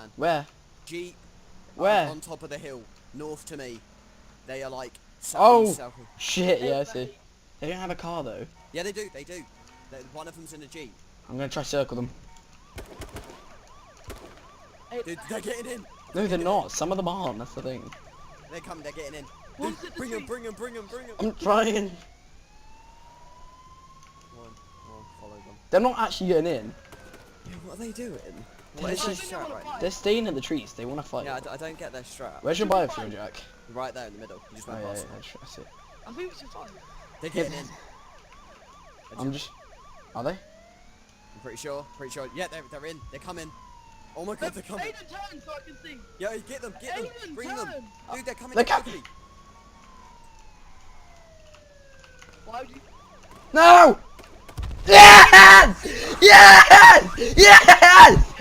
man. Where? Jeep. Where? On top of the hill, north to me. They are like. Oh shit! Yeah, I see. They don't have a car though. Yeah, they do. They do. One of them's in a Jeep. I'm gonna try to circle them. Dude, they're getting in. No, they're not. Some of them aren't. That's the thing. They're coming. They're getting in. Dude, bring them. Bring them. Bring them. Bring them. I'm trying. Come on, follow them. They're not actually getting in. Yeah, what are they doing? What is their strat right now? They're staying in the trees. They want to fight. Yeah, I don't get their strat. Where's your biofuel, Jack? Right there in the middle. You just went past them. I see it. I think we should fight. They're getting in. I'm just. Are they? I'm pretty sure. Pretty sure. Yeah, they're in. They're coming. Oh my god, they're coming. Aiden, turn so I can see. Yeah, get them. Get them. Aiden, Bring them. turn. Dude, they're coming. They're quickly. Why would you? No! Yes! Yes! Yes!